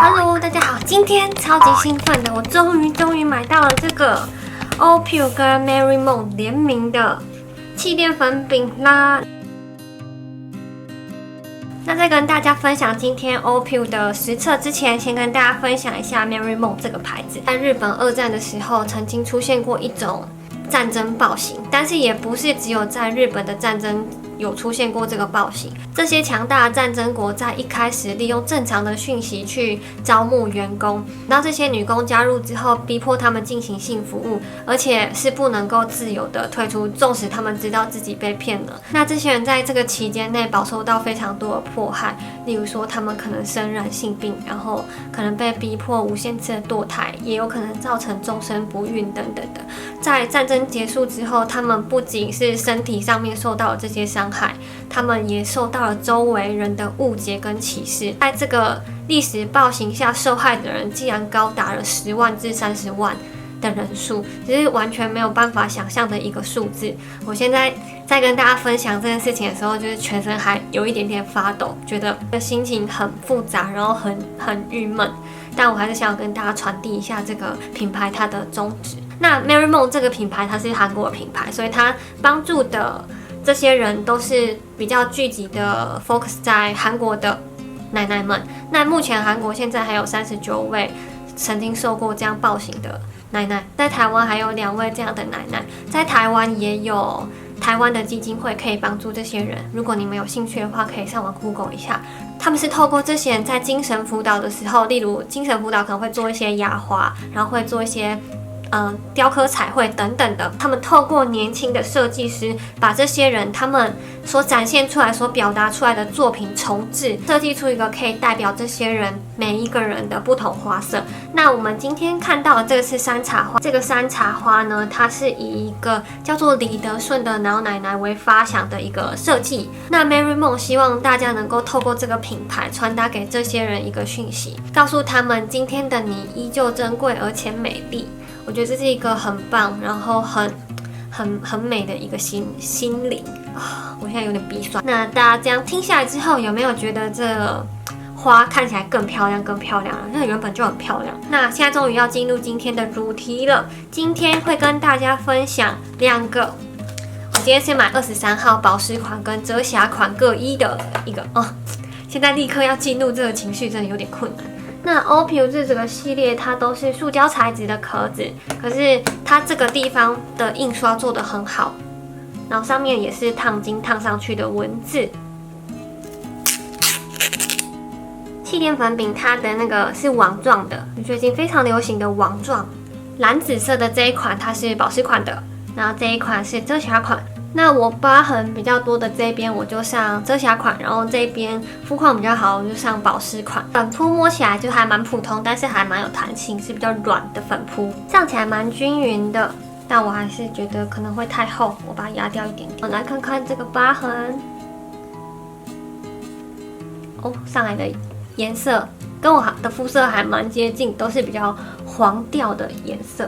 Hello， 大家好，今天超级兴奋的，我终于买到了这个 Opule 跟 Mary Mo 联名的气垫粉饼啦。那在跟大家分享今天 Opule 的实测之前，先跟大家分享一下 Mary Mo 这个牌子。在日本二战的时候，曾经出现过一种战争暴行，但是也不是只有在日本的战争有出现过这个暴行。这些强大的战争国在一开始利用正常的讯息去招募员工，然后这些女工加入之后，逼迫他们进行性服务，而且是不能够自由的退出，纵使他们知道自己被骗了。那这些人在这个期间内饱受到非常多的迫害，例如说他们可能生染性病，然后可能被逼迫无限次的堕胎，也有可能造成终身不孕等等的。在战争结束之后，他们不仅是身体上面受到了这些伤害，他们也受到了周围人的误解跟歧视。在这个历史暴行下，受害的人竟然高达了10万至30万的人数，只是完全没有办法想象的一个数字。我现在在跟大家分享这件事情的时候，就是全身还有一点点发抖，觉得心情很复杂，然后很郁闷。但我还是想要跟大家传递一下这个品牌它的宗旨。那 Mary Mo 这个品牌它是韩国的品牌，所以它帮助的这些人都是比较聚集的 focus 在韩国的奶奶们。那目前韩国现在还有39位曾经受过这样暴行的奶奶，在台湾还有2位这样的奶奶，在台湾也有台湾的基金会可以帮助这些人。如果你们有兴趣的话，可以上网 Google 一下。他们是透过这些人在精神辅导的时候，例如精神辅导可能会做一些压花，然后会做一些雕刻彩绘等等的。他们透过年轻的设计师，把这些人他们所展现出来、所表达出来的作品重置，设计出一个可以代表这些人每一个人的不同花色。那我们今天看到的这个是山茶花，这个山茶花呢，它是以一个叫做李德顺的老奶奶为发想的一个设计。那 Mary Mo 希望大家能够透过这个品牌传达给这些人一个讯息，告诉他们今天的你依旧珍贵而且美丽。我觉得这是一个很棒，然后很美的一个心灵啊！我现在有点鼻酸。那大家这样听下来之后，有没有觉得这花看起来更漂亮了？那原本就很漂亮。那现在终于要进入今天的主题了。今天会跟大家分享2个，我今天是买23号保湿款跟遮瑕款各一的一个现在立刻要进入这个情绪，真的有点困难。那 Opule 这个系列它都是塑胶材质的壳子，可是它这个地方的印刷做得很好，然后上面也是烫金烫上去的文字。气垫粉饼它的那个是网状的，最近非常流行的网状。蓝紫色的这一款它是保湿款的，然后这一款是遮瑕款。那我疤痕比较多的这边我就上遮瑕款，然后这边肤况比较好我就上保湿款。粉扑摸起来就还蛮普通，但是还蛮有弹性，是比较软的粉扑，上起来蛮均匀的，但我还是觉得可能会太厚，我把它压掉一点点。我来看看这个疤痕，上来的颜色跟我的肤色还蛮接近，都是比较黄调的颜色。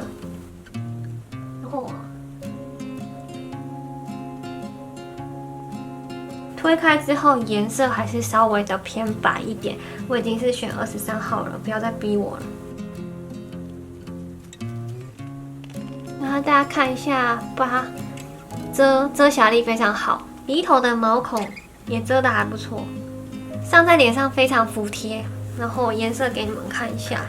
推开之后颜色还是稍微的偏白一点，我已经是选23号了，不要再逼我了。然后大家看一下疤，遮瑕力非常好，鼻头的毛孔也遮得还不错，上在脸上非常服帖。然后颜色给你们看一下，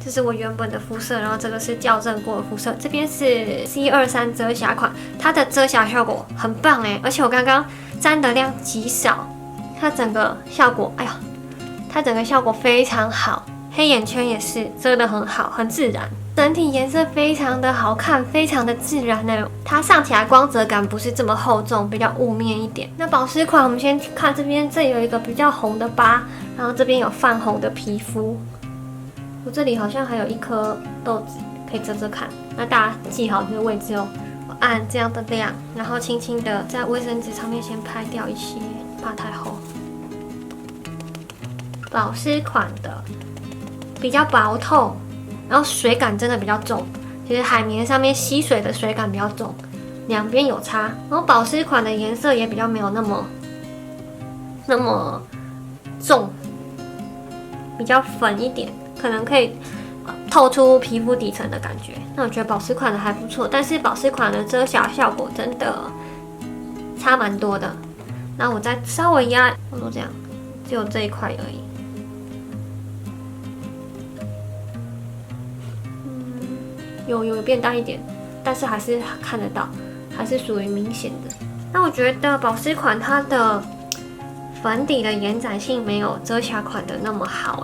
这是我原本的肤色，然后这个是校正过的肤色，这边是 C23 遮瑕款，它的遮瑕效果很棒而且我刚刚沾的量极少，它整个效果，它整个效果非常好，黑眼圈也是遮得很好，很自然，整体颜色非常的好看，非常的自然它上起来光泽感不是这么厚重，比较雾面一点。那保湿款我们先看这边，这有一个比较红的疤，然后这边有泛红的皮肤，我这里好像还有一颗痘子，可以遮遮看。那大家记好这个位置哦。我按这样的量，然后轻轻的在卫生纸上面先拍掉一些，怕太厚。保湿款的比较薄透，然后水感真的比较重，其实海绵上面吸水的水感比较重，两边有差。然后保湿款的颜色也比较没有那么重，比较粉一点，可能可以透出皮肤底层的感觉。那我觉得保湿款的还不错，但是保湿款的遮瑕效果真的差蛮多的。那我再稍微压，我都这样，只有这一块而已。有变淡一点，但是还是看得到，还是属于明显的。那我觉得保湿款它的粉底的延展性没有遮瑕款的那么好，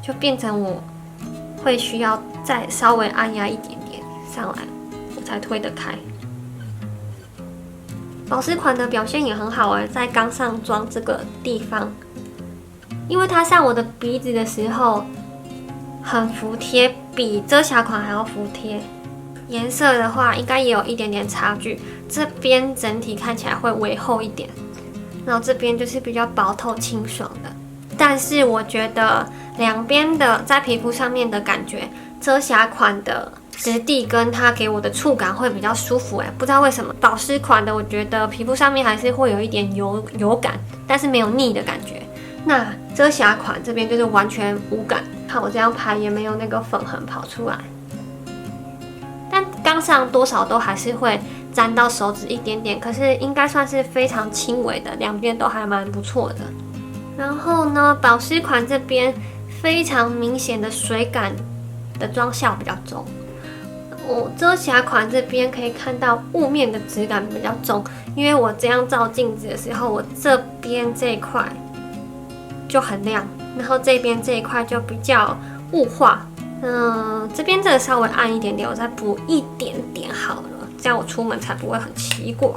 就变成我会需要再稍微按压一点点上来，我才推得开。保湿款的表现也很好在刚上妆这个地方，因为它上我的鼻子的时候很服帖，比遮瑕款还要服帖。颜色的话，应该也有一点点差距。这边整体看起来会微厚一点，然后这边就是比较薄透清爽的。但是我觉得两边的在皮肤上面的感觉，遮瑕款的质地跟它给我的触感会比较舒服不知道为什么。保湿款的我觉得皮肤上面还是会有一点油感，但是没有腻的感觉。那遮瑕款这边就是完全无感，看我这样拍也没有那个粉痕跑出来，但刚上多少都还是会沾到手指一点点，可是应该算是非常轻微的，两边都还蛮不错的。然后呢，保湿款这边非常明显的水感的妆效比较重。我遮瑕款这边可以看到雾面的质感比较重，因为我这样照镜子的时候，我这边这一块就很亮，然后这边这一块就比较雾化。这边这个稍微暗一点点，我再补一点点好了，这样我出门才不会很奇怪。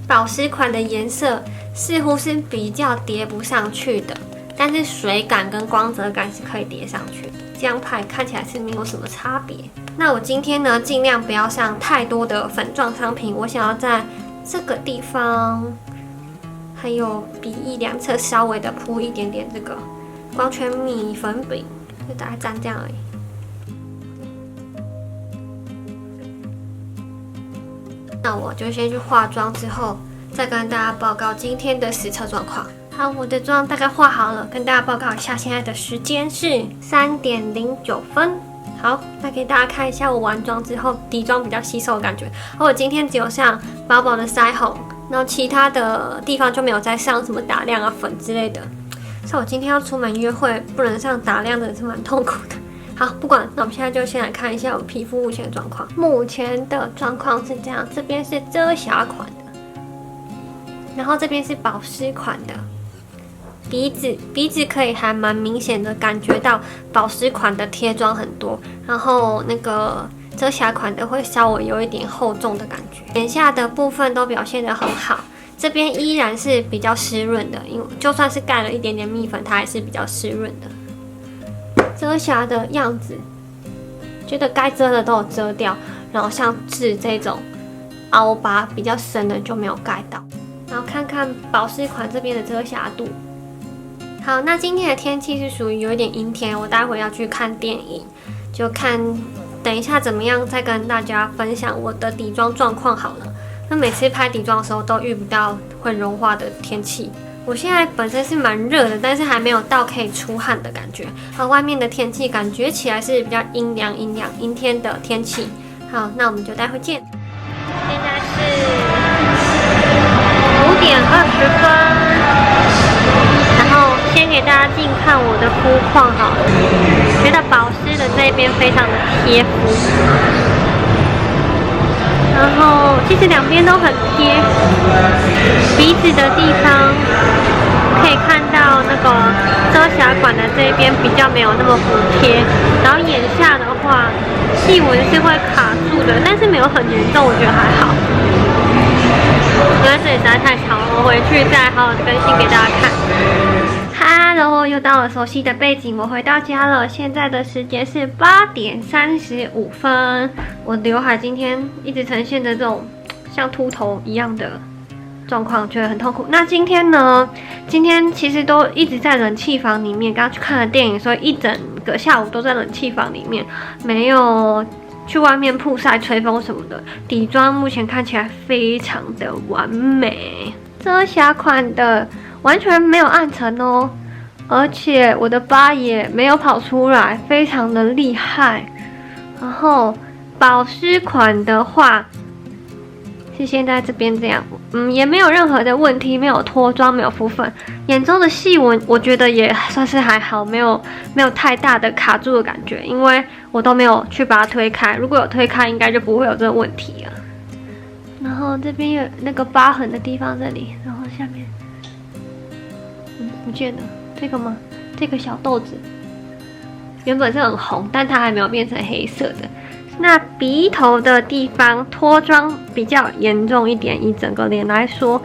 保湿款的颜色似乎是比较叠不上去的，但是水感跟光泽感是可以叠上去的，这样拍看起来是没有什么差别。那我今天呢，尽量不要上太多的粉状商品，我想要在这个地方还有鼻翼两侧稍微的铺一点点这个光圈米粉饼，就大概沾这样而已。那我就先去化妆，之后再跟大家报告今天的实测状况。好，我的妆大概化好了，跟大家报告一下，现在的时间是3:09分。好，那给大家看一下我完妆之后底妆比较吸收的感觉。我今天只有上薄薄的腮红，然后其他的地方就没有再上什么打亮啊粉之类的。像我今天要出门约会，不能上打亮的是蛮痛苦的。好，不管，那我们现在就先来看一下我皮肤目前的状况。目前的状况是这样，这边是遮瑕款的，然后这边是保湿款的。鼻子可以还蛮明显的感觉到保湿款的贴妆很多，然后那个遮瑕款的会稍微有一点厚重的感觉。眼下的部分都表现得很好，这边依然是比较湿润的，因为就算是盖了一点点蜜粉，它还是比较湿润的。遮瑕的样子，觉得该遮的都有遮掉，然后像痣这种凹疤比较深的就没有盖到。然后看看保湿款这边的遮瑕度。好，那今天的天气是属于有一点阴天，我待会要去看电影，就看等一下怎么样再跟大家分享我的底妆状况好了。那每次拍底妆的时候都遇不到会融化的天气。我现在本身是蛮热的，但是还没有到可以出汗的感觉。好，外面的天气感觉起来是比较阴天的天气。好，那我们就待会见。现在是5:20分，然后先给大家近看我的肤况好了。觉得保湿的这边非常的贴肤，然后其实两边都很贴。鼻子的地方可以看到那个遮瑕款的这边比较没有那么服帖，然后眼下的话细纹是会卡住的，但是没有很严重，我觉得还好。因为这里实在太长了，我回去再好好更新给大家看。Hello， 又到了熟悉的背景，我回到家了。现在的时间是8:35分。我刘海今天一直呈现着这种像秃头一样的状况，觉得很痛苦。那今天呢？今天其实都一直在冷气房里面。刚刚去看了电影，所以一整个下午都在冷气房里面，没有去外面曝晒、吹风什么的。底妆目前看起来非常的完美。遮瑕款的完全没有暗沉哦，而且我的疤也没有跑出来，非常的厉害。然后保湿款的话是现在这边这样，也没有任何的问题，没有脱妆，没有浮粉，眼中的细纹我觉得也算是还好，没有太大的卡住的感觉，因为我都没有去把它推开，如果有推开，应该就不会有这个问题了。然后这边有那个疤痕的地方这里，然后下面，不见了，这个吗？这个小豆子原本是很红，但它还没有变成黑色的。那鼻头的地方脱妆比较严重一点，以整个脸来说，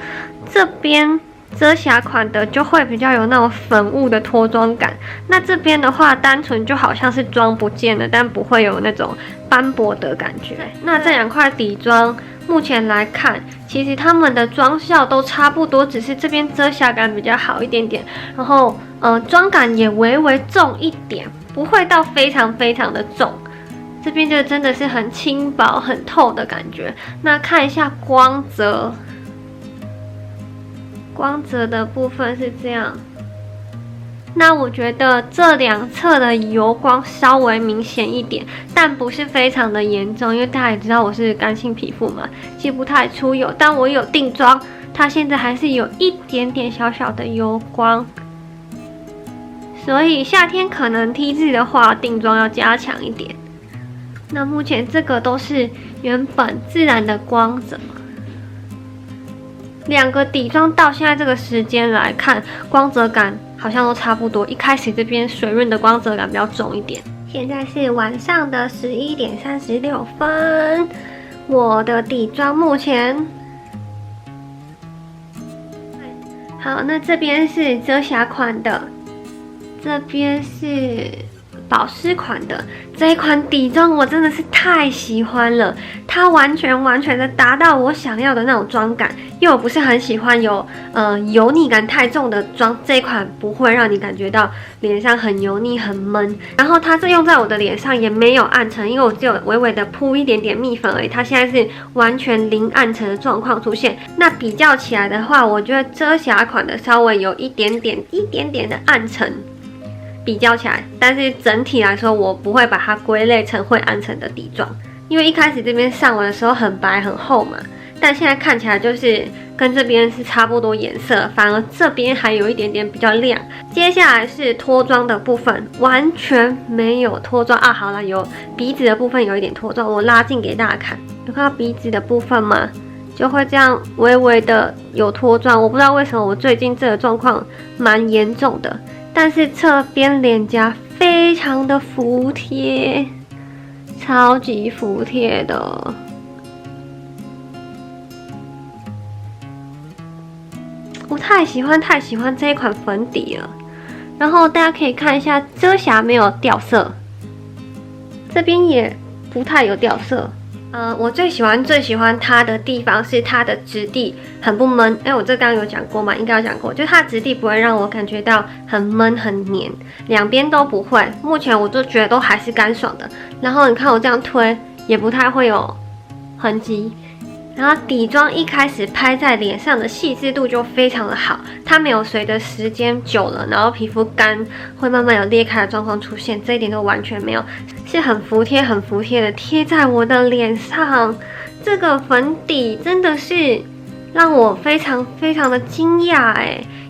这边遮瑕款的就会比较有那种粉雾的脱妆感。那这边的话，单纯就好像是妆不见了，但不会有那种斑驳的感觉。那这两块底妆目前来看，其实它们的妆效都差不多，只是这边遮瑕感比较好一点点，然后妆感也微微重一点，不会到非常的重。这边就真的是很轻薄、很透的感觉。那看一下光泽，光泽的部分是这样。那我觉得这两侧的油光稍微明显一点，但不是非常的严重，因为大家也知道我是干性皮肤嘛，其实不太出油。但我有定妆，它现在还是有一点点小小的油光，所以夏天可能 T 字的话，定妆要加强一点。那目前这个都是原本自然的光泽，两个底妆到现在这个时间来看，光泽感好像都差不多。一开始这边水润的光泽感比较重一点。现在是晚上的11点36分，我的底妆目前好，那这边是遮瑕款的，这边是保湿款的。这一款底妆我真的是太喜欢了，它完全的达到我想要的那种妆感，因为我不是很喜欢有油腻感太重的妆，这一款不会让你感觉到脸上很油腻很闷。然后它是用在我的脸上也没有暗沉，因为我只有微微的铺一点点蜜粉而已，它现在是完全零暗沉的状况出现。那比较起来的话，我觉得遮瑕款的稍微有一点点的暗沉。比较起来，但是整体来说，我不会把它归类成会暗沉的底妆，因为一开始这边上完的时候很白很厚嘛，但现在看起来就是跟这边是差不多颜色，反而这边还有一点点比较亮。接下来是脱妆的部分，完全没有脱妆啊！好了，有鼻子的部分有一点脱妆，我拉近给大家看，有看到鼻子的部分吗？就会这样微微的有脱妆，我不知道为什么我最近这个状况蛮严重的。但是侧边脸颊非常的服帖，超级服帖的。我太喜欢这一款粉底了。然后大家可以看一下，遮瑕没有掉色，这边也不太有掉色。我最喜欢它的地方是它的质地很不闷。我这刚刚有讲过吗？应该有讲过，就是它的质地不会让我感觉到很闷很黏，两边都不会。目前我就觉得都还是干爽的。然后你看我这样推，也不太会有痕迹。然后底妆一开始拍在脸上的细致度就非常的好，它没有随着时间久了，然后皮肤干会慢慢有裂开的状况出现，这一点都完全没有，是很服帖的贴在我的脸上。这个粉底真的是让我非常的惊讶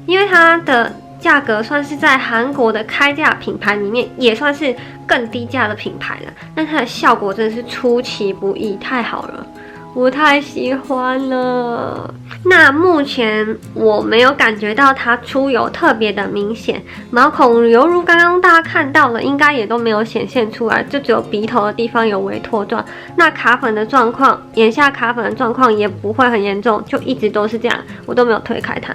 因为它的价格算是在韩国的开价品牌里面也算是更低价的品牌了，但它的效果真的是出其不意，太好了。我太喜欢了。那目前我没有感觉到它出油特别的明显，毛孔犹如刚刚大家看到了，应该也都没有显现出来，就只有鼻头的地方有微脱妆。那卡粉的状况，眼下卡粉的状况也不会很严重，就一直都是这样，我都没有推开它，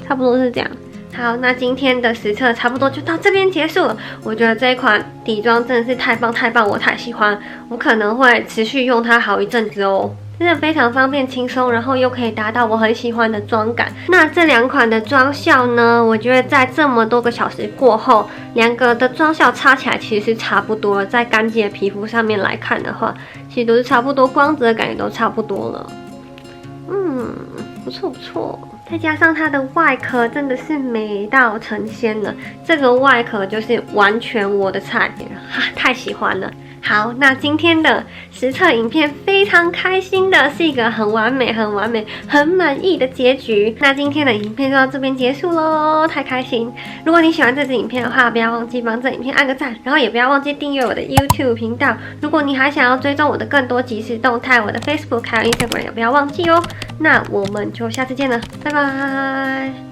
差不多是这样。好，那今天的实测差不多就到这边结束了。我觉得这一款底妆真的是太棒，我太喜欢，我可能会持续用它好一阵子哦。真的非常方便轻松，然后又可以达到我很喜欢的妆感。那这两款的妆效呢，我觉得在这么多个小时过后，两个的妆效差起来其实是差不多了。在干净的皮肤上面来看的话，其实都是差不多，光泽感也都差不多了。不错。再加上它的外壳真的是美到成仙了，这个外壳就是完全我的菜，太喜欢了。好，那今天的实测影片非常开心的是一个很完美、很满意的结局。那今天的影片就到这边结束咯，太开心！如果你喜欢这支影片的话，不要忘记帮这影片按个赞，然后也不要忘记订阅我的 YouTube 频道。如果你还想要追踪我的更多即时动态，我的 Facebook 还有 Instagram 也不要忘记哦。那我们就下次见了，拜拜。